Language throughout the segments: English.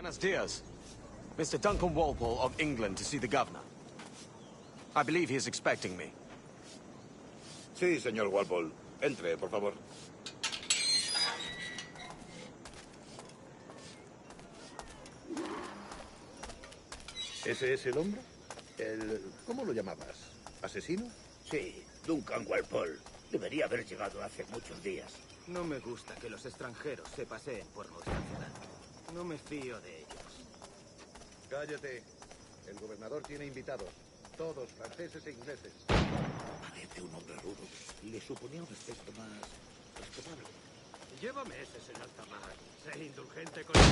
Buenos dias. Mr. Duncan Walpole of England to see the governor. I believe he is expecting me. Sí, señor Walpole. Entre, por favor. ¿Ese es el hombre? ¿Cómo lo llamabas? ¿Asesino? Sí, Duncan Walpole. Debería haber llegado hace muchos días. No me gusta que los extranjeros se paseen por nuestra ciudad. No me fío de ellos. Cállate. El gobernador tiene invitados. Todos franceses e ingleses. Parece un hombre rudo. Le suponía un aspecto más respetable. Lleva meses en alta mar. Sé indulgente con él.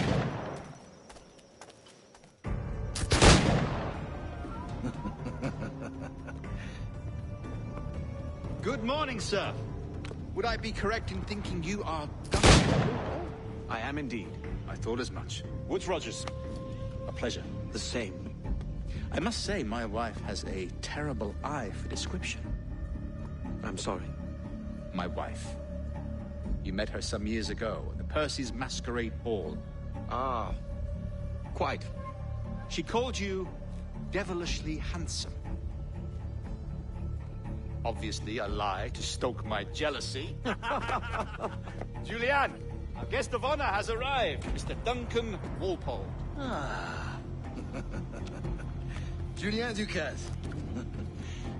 Good morning, sir. Would I be correct in thinking you are Duncan? I am indeed. I thought as much. Woods Rogers. A pleasure. The same. I must say, my wife has a terrible eye for description. I'm sorry. My wife. You met her some years ago at the Percy's Masquerade Ball. Ah, quite. She called you devilishly handsome. Obviously a lie to stoke my jealousy. Julianne, our guest of honor has arrived, Mr. Duncan Walpole. Ah. Julien Ducasse.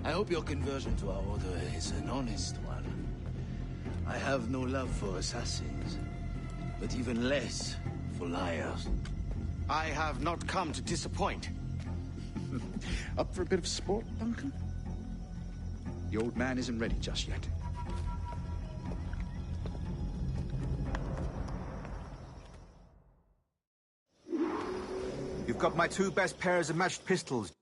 I hope your conversion to our order is an honest one. I have no love for assassins, but even less for liars. I have not come to disappoint. Up for a bit of sport, Duncan? The old man isn't ready just yet. You've got my two best pairs of matched pistols.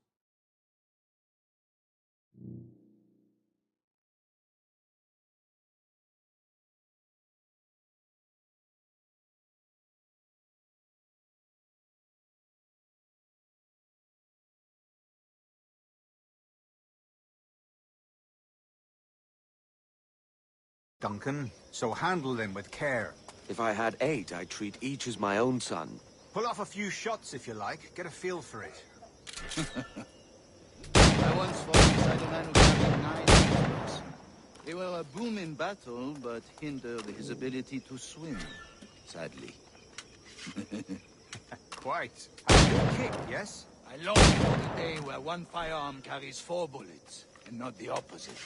Duncan, so handle them with care. If I had 8, I'd treat each as my own son. Pull off a few shots if you like. Get a feel for it. I once fought beside a man who carried 9 pistols. They were a boom in battle, but hindered his ability to swim, sadly. Quite. A good kick, yes? I long for the day where one firearm carries 4 bullets, and not the opposite.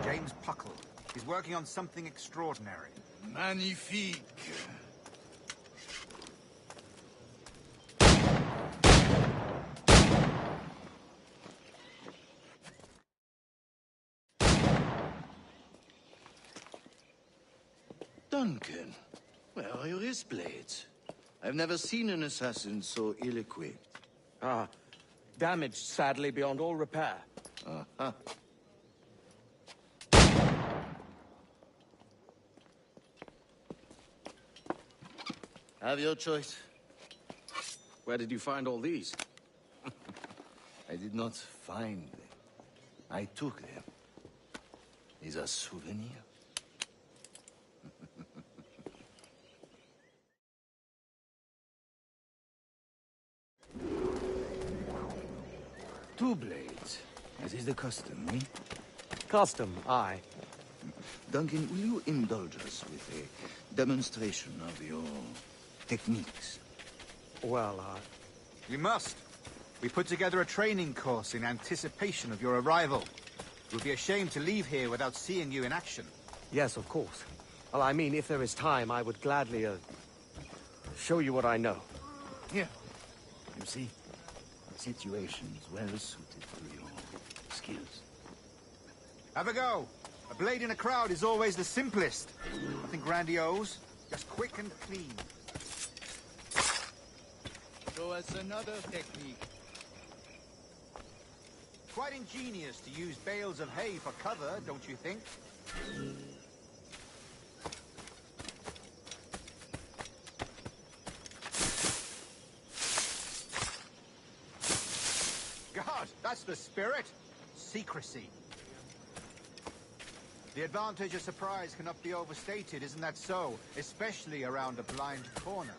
James Puckle. He's working on something extraordinary. Magnifique. Duncan, where are your wrist blades? I've never seen an assassin so ill-equipped. Ah, damaged sadly beyond all repair. Uh-huh. Have your choice. Where did you find all these? I did not find them. I took them. These are souvenirs. Two blades, as is the custom, eh? Custom, aye. Duncan, will you indulge us with a demonstration of your techniques? Well, You must. We put together a training course in anticipation of your arrival. It would be a shame to leave here without seeing you in action. yes, of course. Well, I mean, if there is time, I would gladly, show you what I know. Here. You see? Situations well suited for your skills. Have a go. A blade in a crowd is always the simplest. Nothing grandiose, just quick and clean. Show us another technique. Quite ingenious to use bales of hay for cover, don't you think? the spirit? Secrecy. The advantage of surprise cannot be overstated, isn't that so? Especially around a blind corner.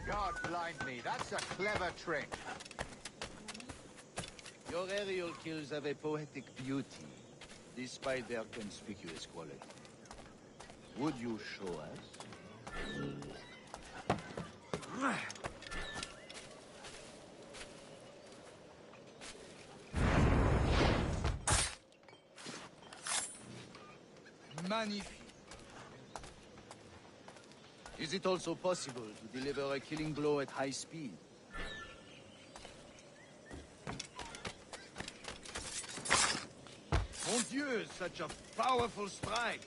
God blind me, that's a clever trick. Your aerial kills have a poetic beauty, despite their conspicuous quality. Would you show us? Magnifique. Is it also possible to deliver a killing blow at high speed? Mon Dieu, such a powerful strike!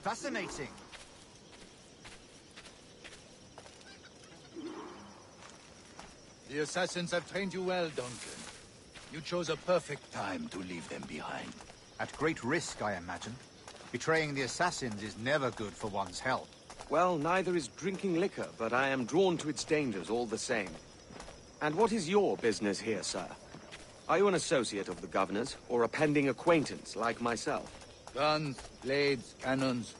Fascinating. The assassins have trained you well, Duncan. You chose a perfect time to leave them behind. At great risk, I imagine. Betraying the assassins is never good for one's health. Well, neither is drinking liquor, but I am drawn to its dangers all the same. And what is your business here, sir? Are you an associate of the governor's, or a pending acquaintance like myself? Guns, blades, cannons,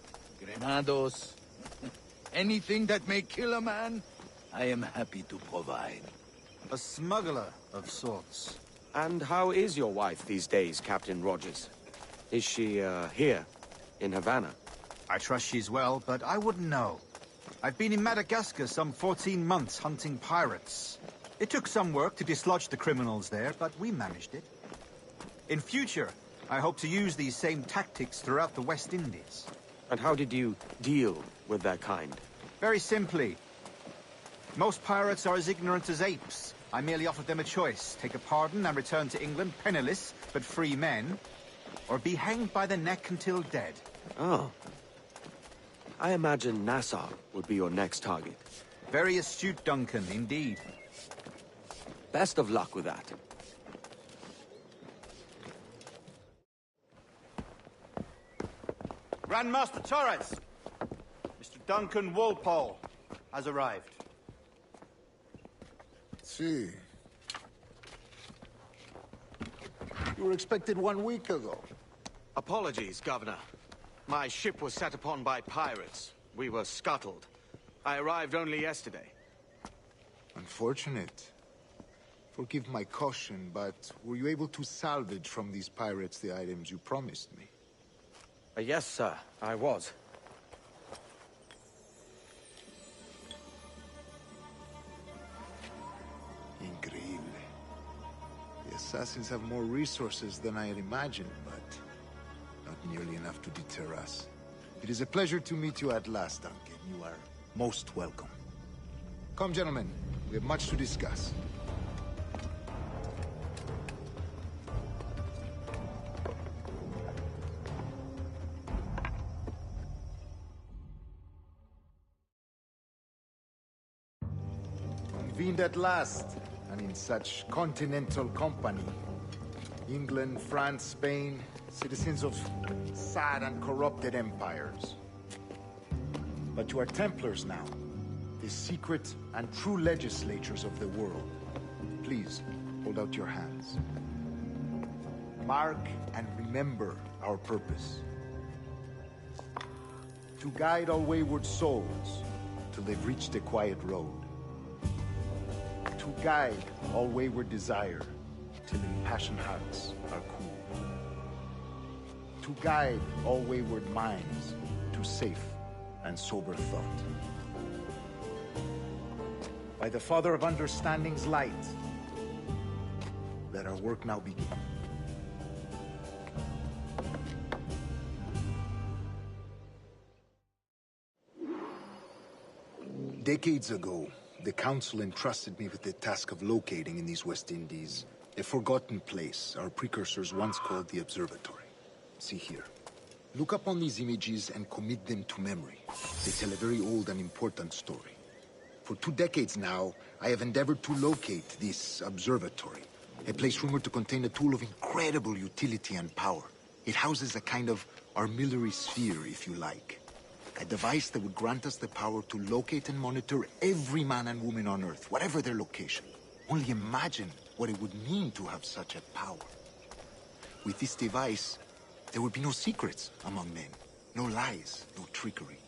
grenados. Anything that may kill a man, I am happy to provide. A smuggler of sorts. And how is your wife these days, Captain Rogers? Is she, here, in Havana? I trust she's well, but I wouldn't know. I've been in Madagascar some 14 months hunting pirates. It took some work to dislodge the criminals there, but we managed it. In future, I hope to use these same tactics throughout the West Indies. And how did you deal with that kind? Very simply. Most pirates are as ignorant as apes. I merely offered them a choice. Take a pardon and return to England penniless, but free men, or be hanged by the neck until dead. Oh. I imagine Nassau would be your next target. Very astute, Duncan, indeed. Best of luck with that. Grand Master Torres! Mr. Duncan Walpole has arrived. See. You were expected 1 week ago. Apologies, Governor. My ship was set upon by pirates. We were scuttled. I arrived only yesterday. Unfortunate. Forgive my caution, but were you able to salvage from these pirates the items you promised me? Yes, sir, I was. Increíble. The assassins have more resources than I had imagined, but not nearly enough to deter us. It is a pleasure to meet you at last, Duncan. You are most welcome. Come, gentlemen. We have much to discuss. Convened at last, and in such continental company. England, France, Spain, citizens of sad and corrupted empires. But you are Templars now, the secret and true legislators of the world. Please, hold out your hands. Mark and remember our purpose. To guide all wayward souls till they've reached the quiet road. To guide all wayward desire till impassioned hearts are cool. To guide all wayward minds to safe and sober thought. By the Father of Understanding's light, let our work now begin. Decades ago, the Council entrusted me with the task of locating in these West Indies a forgotten place our precursors once called the Observatory. See here. Look upon these images and commit them to memory. They tell a very old and important story. For 2 decades now, I have endeavored to locate this observatory, a place rumored to contain a tool of incredible utility and power, It houses a kind of armillary sphere, if you like. A device that would grant us the power to locate and monitor every man and woman on Earth, whatever their location. Only imagine what it would mean to have such a power. With this device, there would be no secrets among men. No lies, no trickery.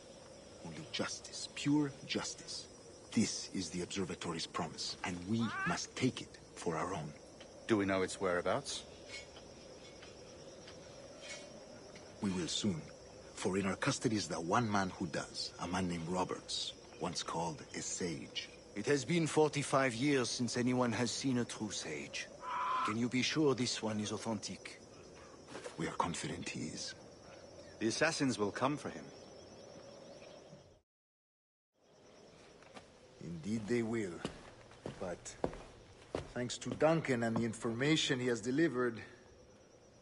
Only justice, pure justice. This is the Observatory's promise, and we must take it for our own. Do we know its whereabouts? We will soon. For in our custody is the one man who does, a man named Roberts, once called a sage. It has been 45 years since anyone has seen a true sage. Can you be sure this one is authentic? We are confident he is. The assassins will come for him. Indeed they will. But thanks to Duncan and the information he has delivered,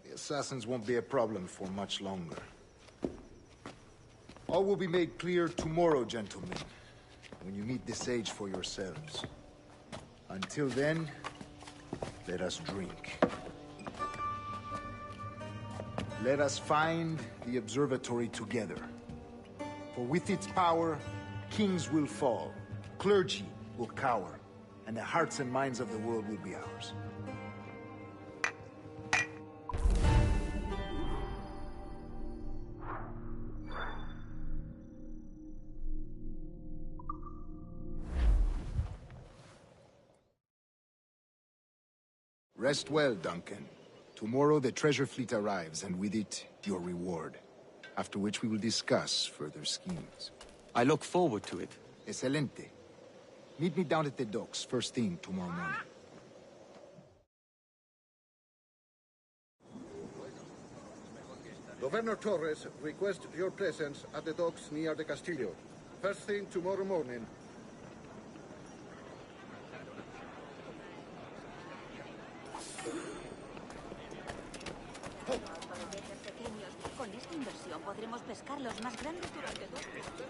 the assassins won't be a problem for much longer. All will be made clear tomorrow, gentlemen, when you meet the sage for yourselves. Until then, let us drink. Let us find the observatory together. For with its power, kings will fall, clergy will cower, and the hearts and minds of the world will be ours. Rest well, Duncan. Tomorrow the treasure fleet arrives, and with it, your reward. After which we will discuss further schemes. I look forward to it. Excelente. Meet me down at the docks first thing tomorrow morning. Governor Torres requests your presence at the docks near the Castillo. First thing tomorrow morning. Con esta inversión podremos pescar los más grandes durante 2 meses.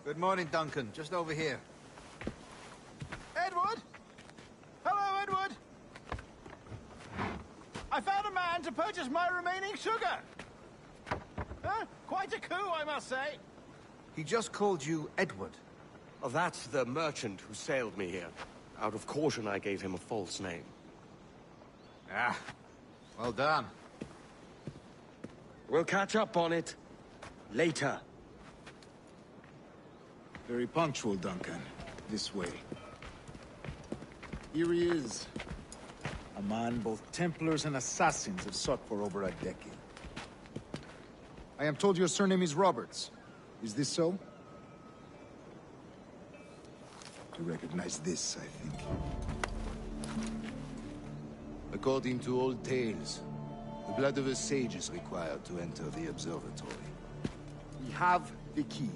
Good morning, Duncan. Just over here. Edward? Hello, Edward. I found a man to purchase my remaining sugar. Quite a coup, I must say. He just called you Edward. Oh, that's the merchant who sailed me here. Out of caution, I gave him a false name. Ah, well done. We'll catch up on it later. Very punctual, Duncan. This way. Here he is. A man both Templars and Assassins have sought for over a decade. I am told your surname is Roberts. Is this so? You recognize this, I think. According to old tales, the blood of a sage is required to enter the observatory. We have the key.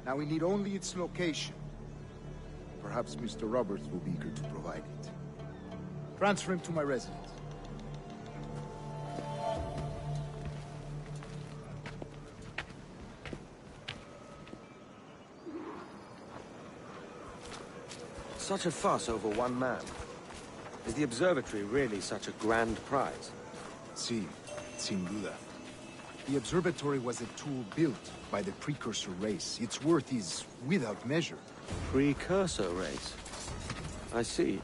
Now we need only its location. Perhaps Mr. Roberts will be eager to provide it. Transfer him to my residence. Such a fuss over one man. Is the observatory really such a grand prize? Sí, sin duda. The observatory was a tool built by the precursor race. Its worth is without measure. Precursor race? I see.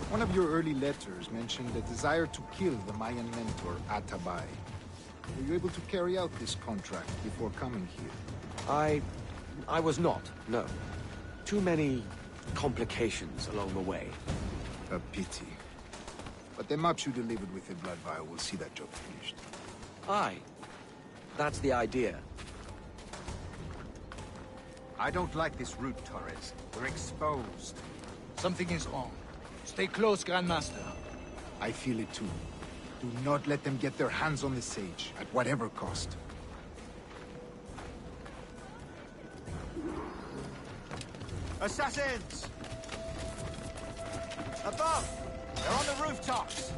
One of your early letters mentioned the desire to kill the Mayan mentor, Atabay. Were you able to carry out this contract before coming here? I was not, no. Too many complications along the way. A pity. But the maps you delivered with the blood vial will see that job finished. Aye. That's the idea. I don't like this route, Torres. We're exposed. Something is wrong. Stay close, Grandmaster. I feel it too. Do not let them get their hands on the sage, at whatever cost. Assassins! Above! They're on the rooftops!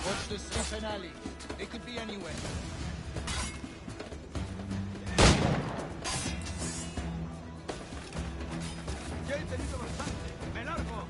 Watch the streets and alleys. They could be anywhere. Ya he tenido bastante. ¡Me largo!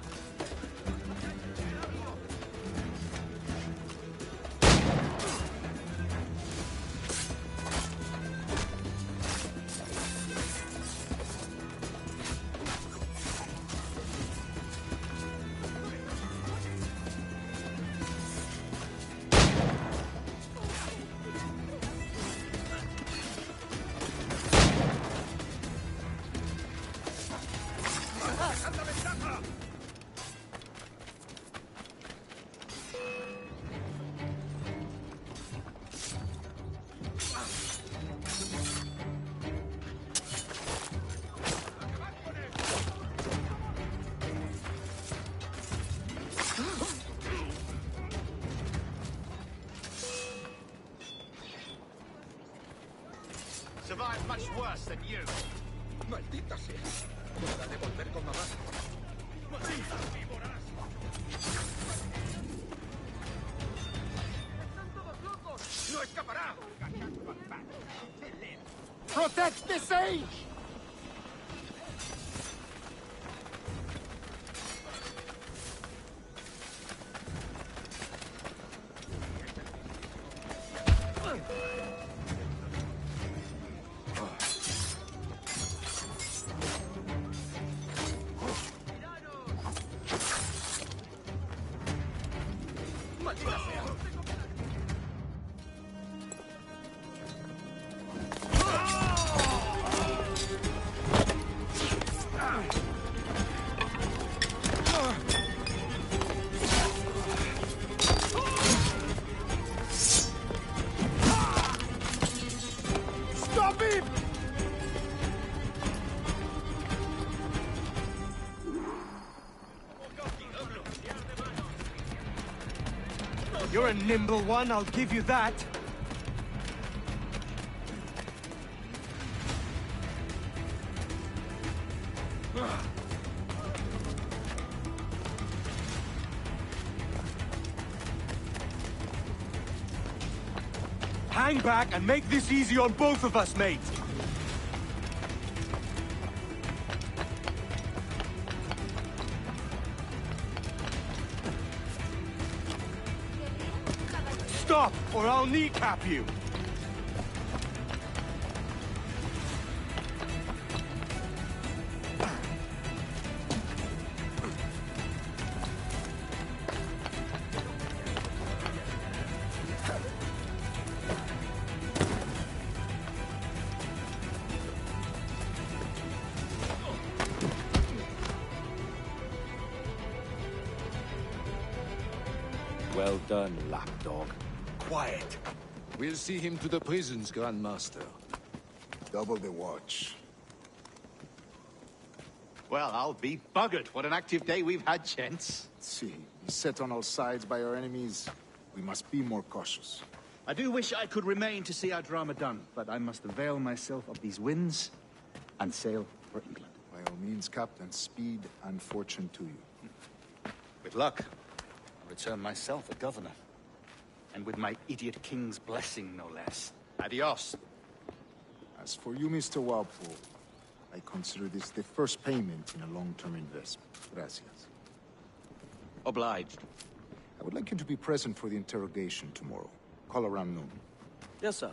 Survived much worse than you. Maldita sea. Hora de volver con mamá. ¡Maldita víboras! ¡Están todos locos! ¡No escapará! Protect the sage! You're a nimble one, I'll give you that. Hang back and make this easy on both of us, mate. Stop, or I'll kneecap you! Well done, lapdog. Quiet. We'll see him to the prisons, Grandmaster. Double the watch. Well, I'll be buggered. What an active day we've had, gents. See, beset on all sides by our enemies, we must be more cautious. I do wish I could remain to see our drama done, but I must avail myself of these winds and sail for England. By all means, Captain, speed and fortune to you. With luck, I'll return myself a governor. And with my idiot king's blessing, no less. Adios. As for you, Mr. Walpole, I consider this the first payment in a long-term investment. Gracias. Obliged. I would like you to be present for the interrogation tomorrow. Call around noon. Yes, sir.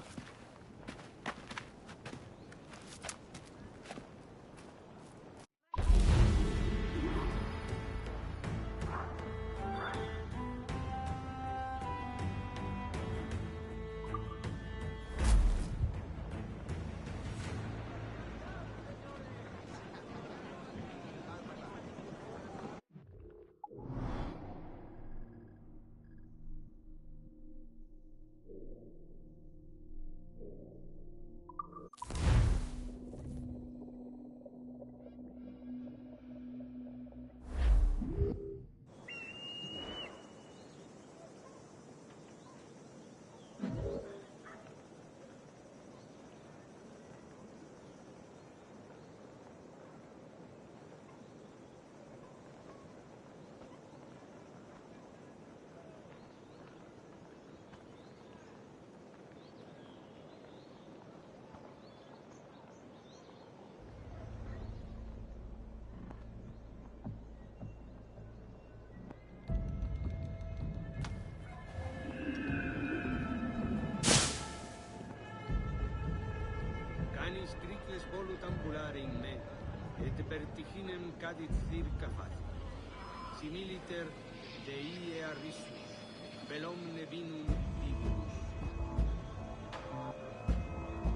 Canis cricles volut ambulare in me, et vertiginem cadit circa facie. Similiter Deie arrissus, velomne vinum vigurus.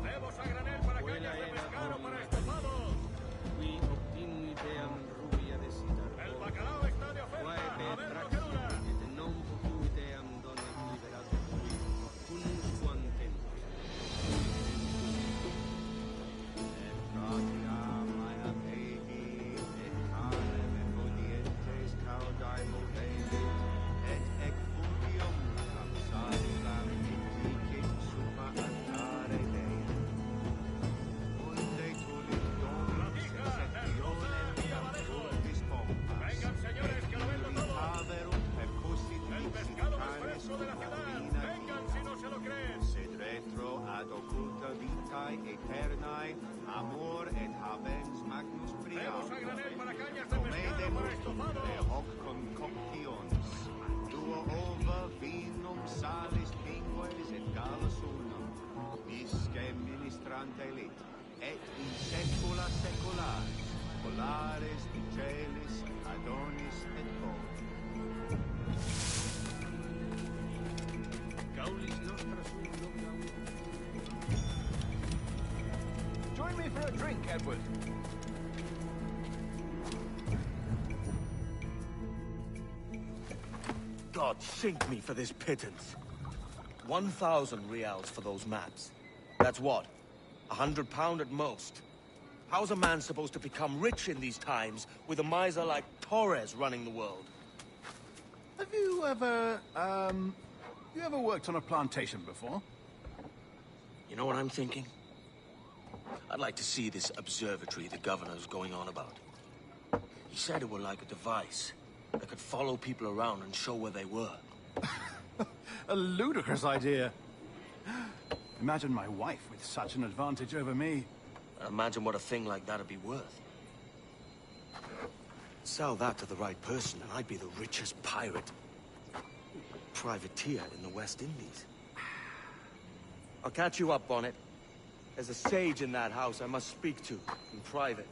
¡Cebos a granel para cañas de pescado para estofados! Qui obtinui ideam rubia desitar. ¡El bacalao está de oferta! ¡A ver lo que dura! Et non potu ideam donet liberatum cui, cunus quam tempus. ¡Vengan, señores, que lo vendo todo! ¡El pescado más fresco de la ciudad! ¡Vengan si no se lo creen! Sed retro ad occulta vitae aeternae, amor et habens magnus priam. ¡Cebos a granel para cañas de pescado para estofados! De hoc concoctionis, duo ova vinum salis pingues et gallus unum, visce ministrante lit, et in secula secularis, polaris celis, adonis et cor. Gaulis nostra sunt loca. Join me for a drink, Edward. God sink me for this pittance. 1,000 reals for those maps. That's what? £100 at most. How's a man supposed to become rich in these times with a miser like Torres running the world? Have you ever worked on a plantation before? You know what I'm thinking? I'd like to see this observatory the governor's going on about. He said it were like a device that could follow people around and show where they were. A ludicrous idea. Imagine my wife with such an advantage over me. Imagine what a thing like that'd be worth. Sell that to the right person and I'd be the richest pirate. Privateer in the West Indies. I'll catch you up on it. There's a sage in that house I must speak to in private.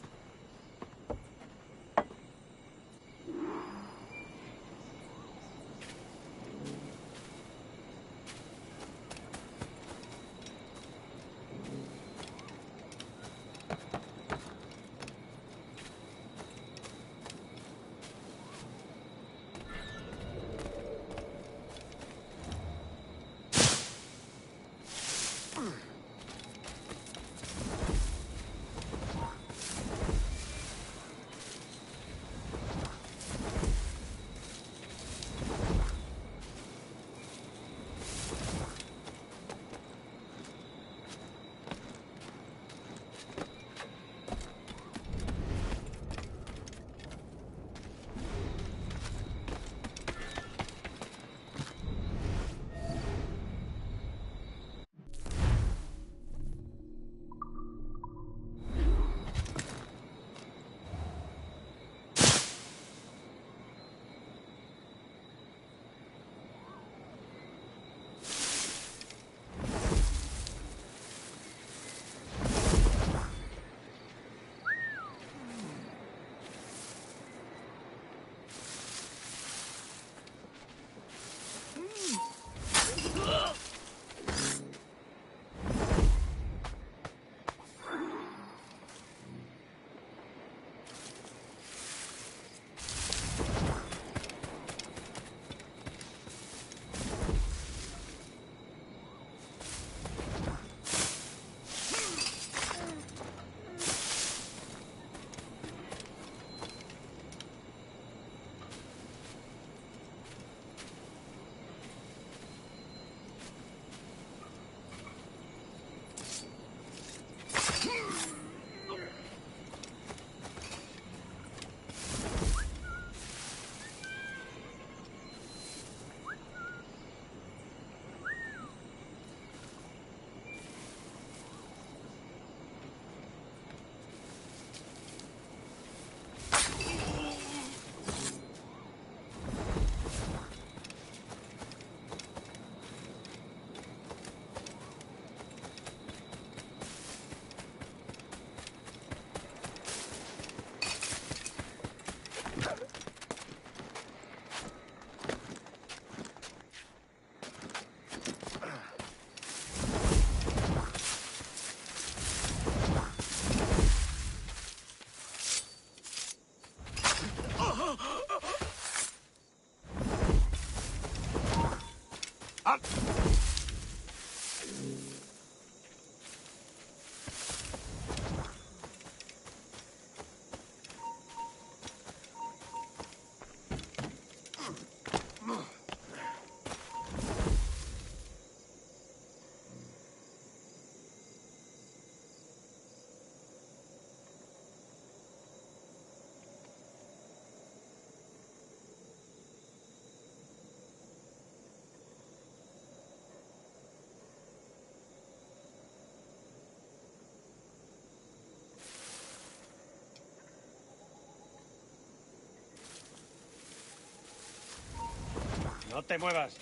No te muevas.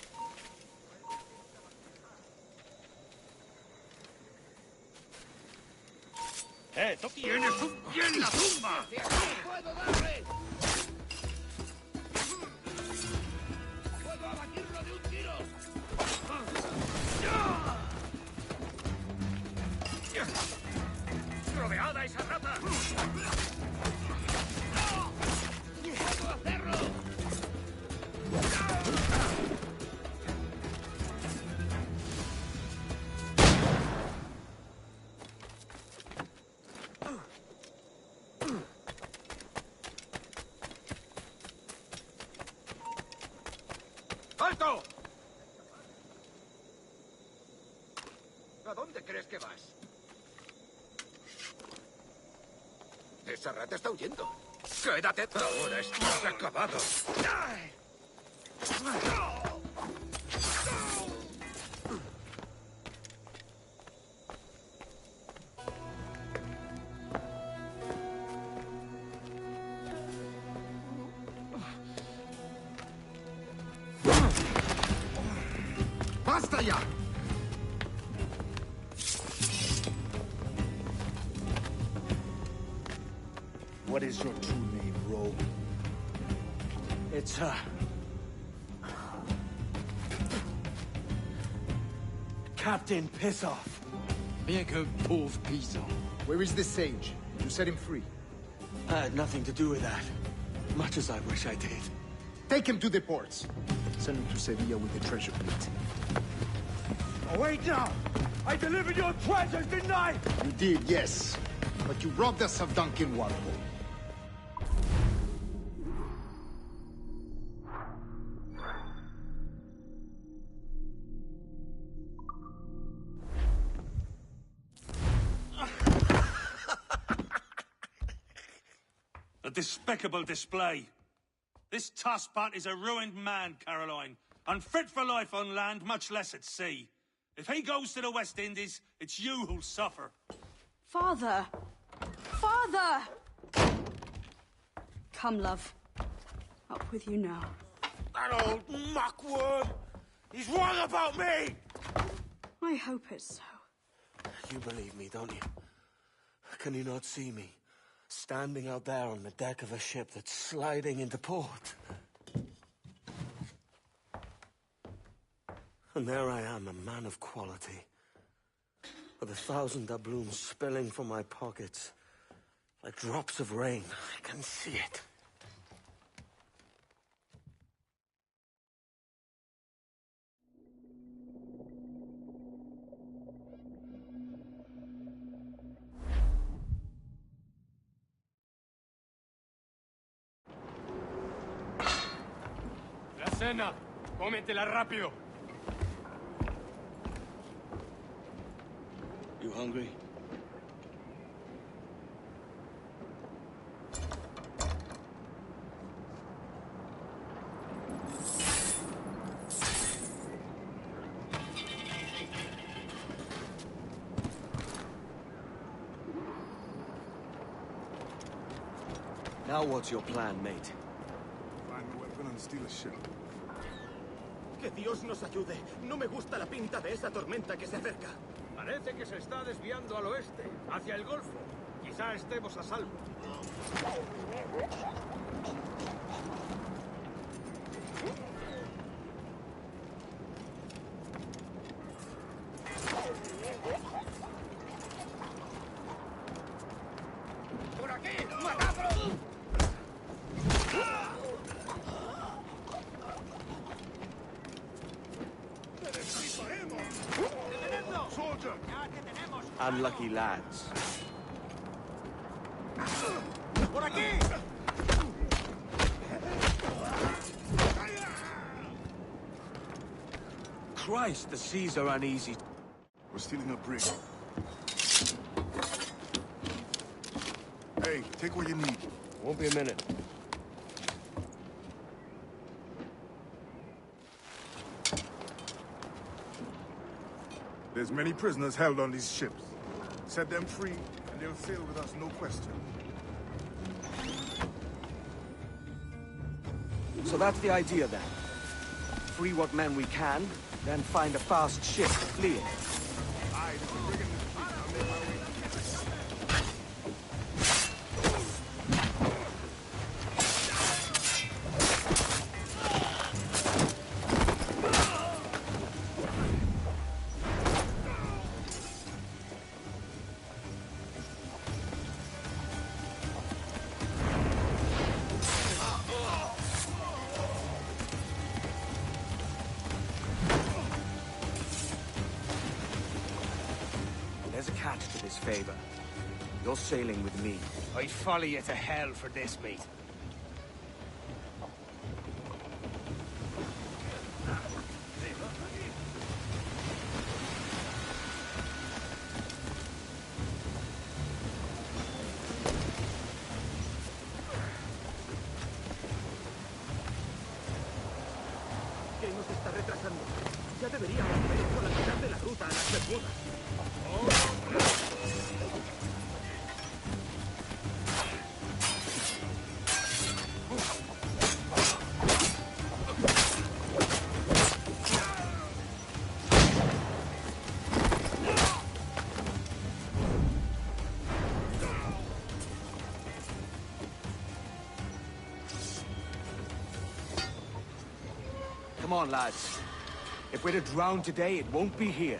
¡Tienes un pie en la tumba! ¡Puedo darle! ¡Puedo abatirlo de un tiro! ¡Rodeada esa rata! ¡Puedo hacerlo! ¡Alto! ¿A dónde crees que vas? Esa rata está huyendo. ¡Quédate! Ahora estás acabado. ¡Basta ya! What is your true name, rogue? It's, Captain Piss Off. Bien que pauvre paysan. Where is the sage? You set him free. I had nothing to do with that. Much as I wish I did. Take him to the ports. Send him to Sevilla with the treasure plate. Oh, wait now! I delivered your treasures, didn't I? You did, yes. But you robbed us of Duncan Walpole. A despicable display. This tosspot is a ruined man, Caroline. Unfit for life on land, much less at sea. If he goes to the West Indies, it's you who'll suffer. Father! Father! Come, love. Up with you now. That old muckworm! He's wrong about me! I hope it's so. You believe me, don't you? Can you not see me? Standing out there on the deck of a ship that's sliding into port. And there I am, a man of quality. With 1,000 doubloons spilling from my pockets. Like drops of rain. I can see it. La cena. Cómetela rápido. You hungry? Now what's your plan, mate? Find a weapon and steal a ship. Que Dios nos ayude. No me gusta la pinta de esa tormenta que se acerca. Parece que se está desviando al oeste, hacia el Golfo. Quizá estemos a salvo. ¡Por aquí! ¡Matadlo! Eres soldier! Unlucky lads. ¡Por aquí! Christ, the seas are uneasy. We're stealing a brig. Hey, take what you need. Won't be a minute. There's many prisoners held on these ships. Set them free, and they'll sail with us, no question. So that's the idea then. Free what men we can, then find a fast ship to flee in. Aye, there's a brig in this fleet. I'll make my way to get it. There's a catch to this favor. You're sailing with me. I'd follow you to hell for this, mate. ¿Qué nos está retrasando? Ya deberíamos haber hecho la mitad de la ruta a las Bermudas. Come on, lads. If we're to drown today, it won't be here.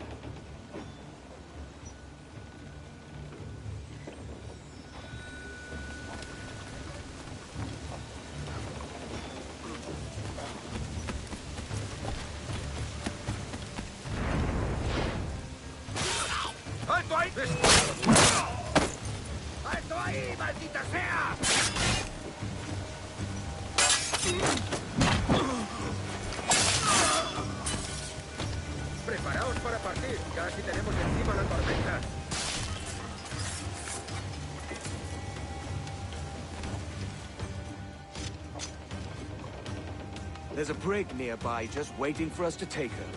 ¡Alto ahí! ¡Alto ahí, maldita sea! Preparaos para partir. Casi tenemos encima la tormenta. There's a brig nearby just waiting for us to take her.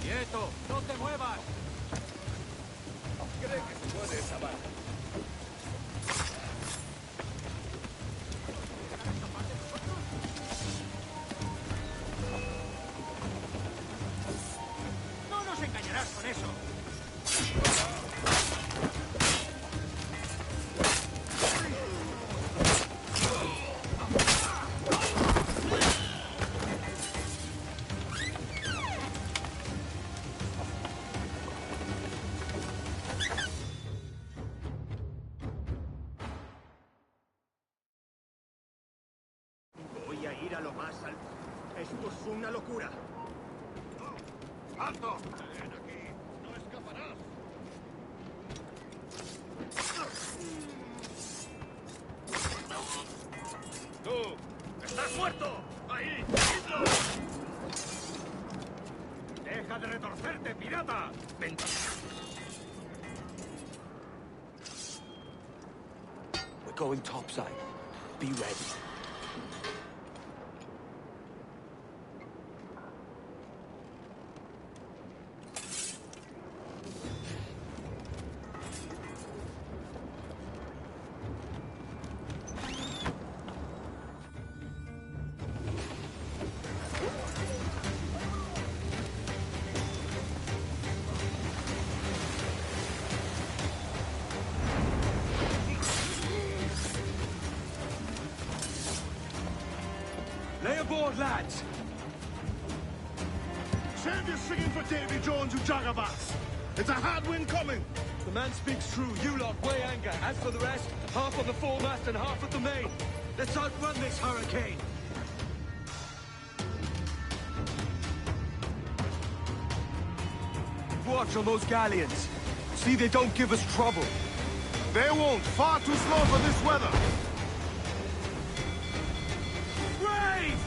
¡Quieto! ¡No te muevas! ¿Cree que se puede salvar? ¡No nos engañarás con eso! Voy a ir a lo más alto. Esto es una locura. ¡Alto! ¡Ven aquí! ¡No escaparás! ¡Tú! ¡Estás muerto! ¡Ahí! ¡Quitlo! ¡Deja de retorcerte, pirata! ¡Ven! We're going topside. Be ready. Lay aboard, lads! Save your singing for Davy Jones, you jagabats! It's a hard wind coming! The man speaks true. You lot weigh anchor. As for the rest, half on the foremast and half at the main. Let's outrun this hurricane. Watch on those galleons. See they don't give us trouble. They won't. Far too slow for this weather. Brave!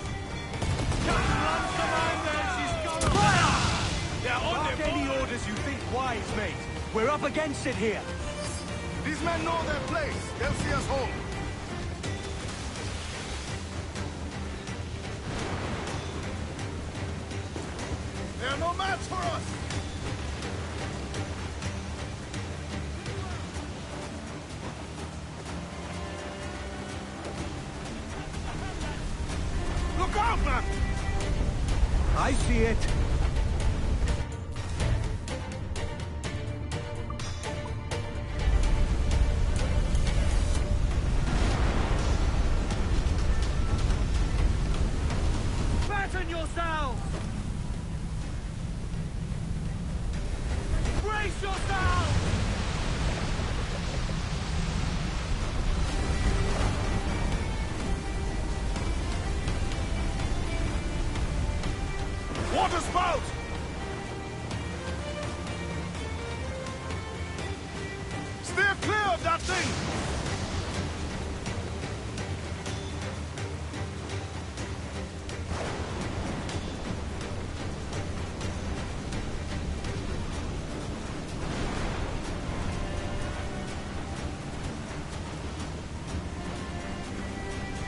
Captain runs the man there. She's gone. Fire! They're on Mark their any orders you think wise, mate. We're up against it here. These men know their place. They'll see us home. They're no match for us. Look out, man! I see it. Fasten yourselves! Brace yourselves! Water spout! Steer clear of that thing!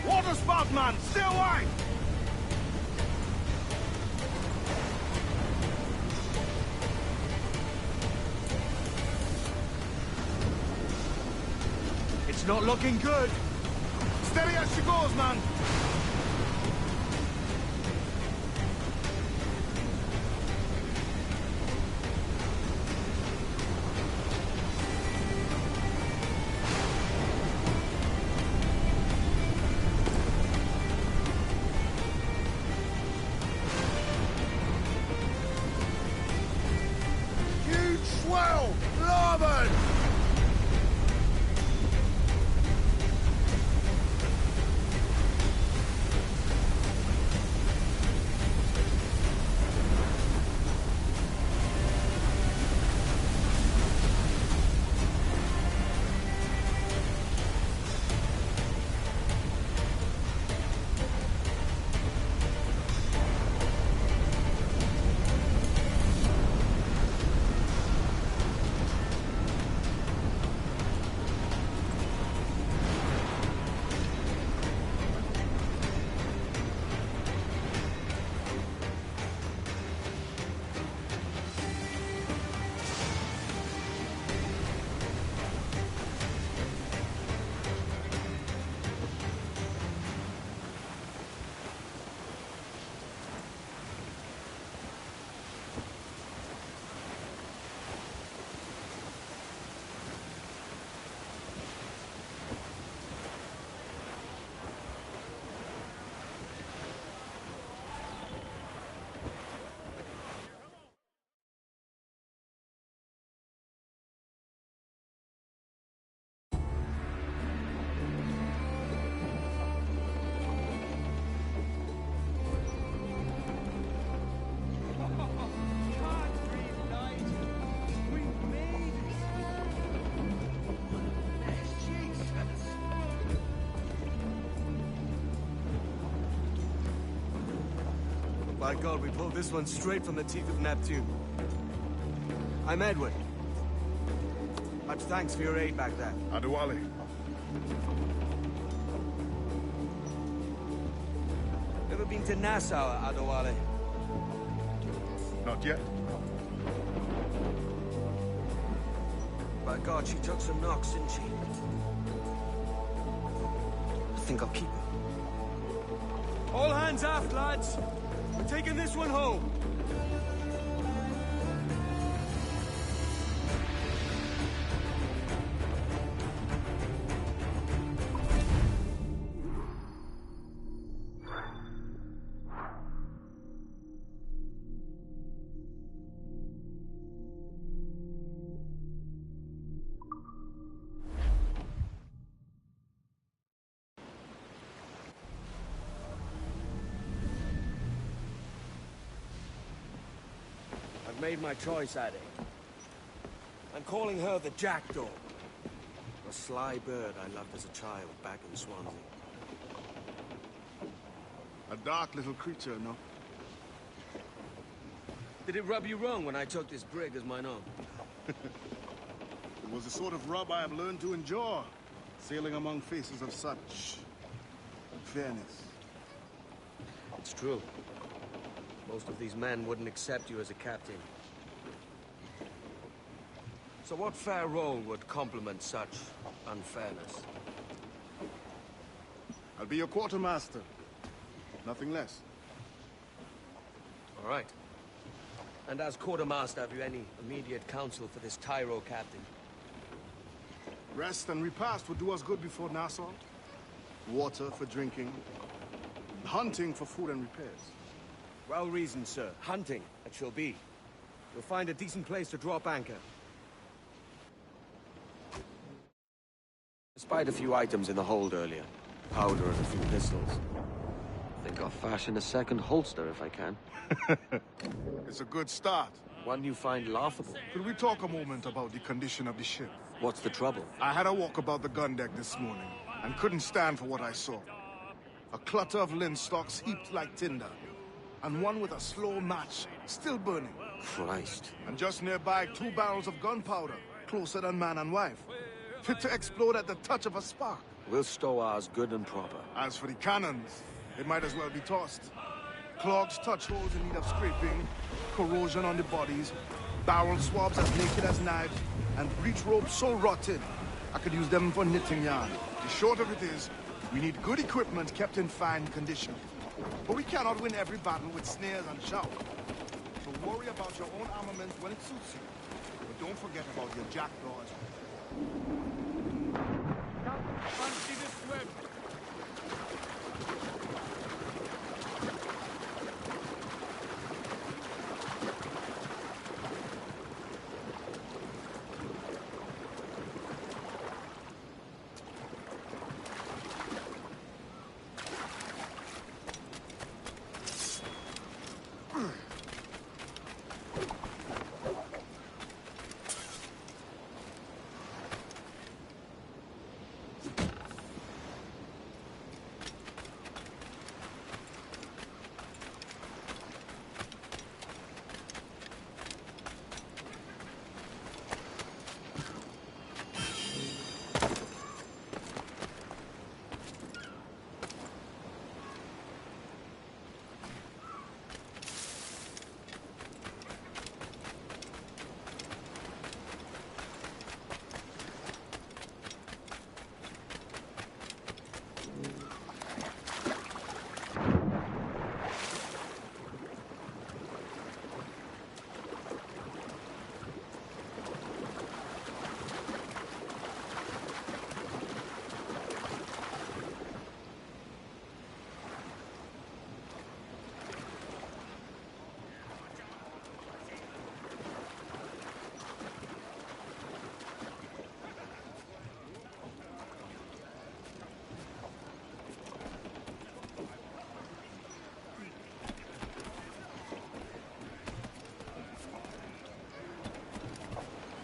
Water spout, man! Stay wide! It's not looking good. Steady as she goes, man! Huge swell! Larboard! By God, we pulled this one straight from the teeth of Neptune. I'm Edward. Much thanks for your aid back there. Adewale. Ever been to Nassau, Adewale? Not yet. By God, she took some knocks, didn't she? I think I'll keep her. All hands aft, lads! We're taking this one home. I've made my choice, Addy. I'm calling her the Jackdaw. A sly bird I loved as a child back in Swansea. A dark little creature, no? Did it rub you wrong when I took this brig as mine own? It was the sort of rub I have learned to endure, sailing among faces of such fairness. It's true. Most of these men wouldn't accept you as a captain. So what fair role would complement such unfairness? I'll be your quartermaster. Nothing less. All right. And as quartermaster, have you any immediate counsel for this Tyro captain? Rest and repast would do us good before Nassau. Water for drinking. Hunting for food and repairs. Well reasoned, sir. Hunting, it shall be. You'll find a decent place to drop anchor. Despite a few items in the hold earlier. Powder and a few pistols. I think I'll fashion a second holster if I can. It's a good start. One you find laughable. Could we talk a moment about the condition of the ship? What's the trouble? I had a walk about the gun deck this morning, and couldn't stand for what I saw. A clutter of linstocks heaped like tinder, and one with a slow match, still burning. Christ. And just nearby, 2 barrels of gunpowder, closer than man and wife. Fit to explode at the touch of a spark. We'll stow ours good and proper. As for the cannons, it might as well be tossed. Clogged touch holes in need of scraping, corrosion on the bodies, barrel swabs as naked as knives, and breech ropes so rotten, I could use them for knitting yarn. The short of it is, we need good equipment kept in fine condition. But we cannot win every battle with snares and shouts. So worry about your own armament when it suits you. But don't forget about your jackdaws. Fancy this web.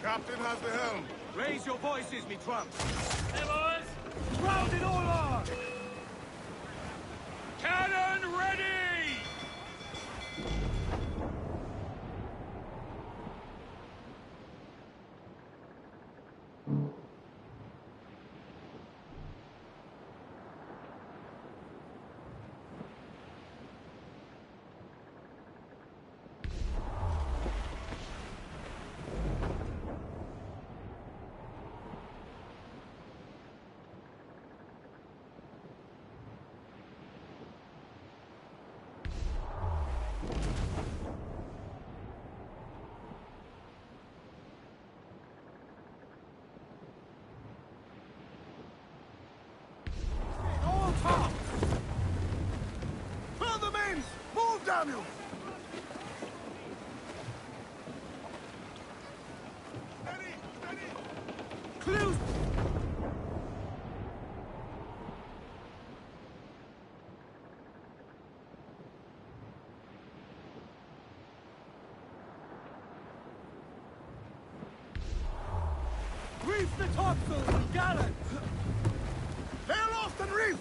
Captain has the helm. Raise your voices, me trumps. Hey, boys! Round it all on! Cannon ready! Fill the mains! Move, damn you! Steady! Steady! Clues! Reef the topsails and gallant! Lay aloft and reef!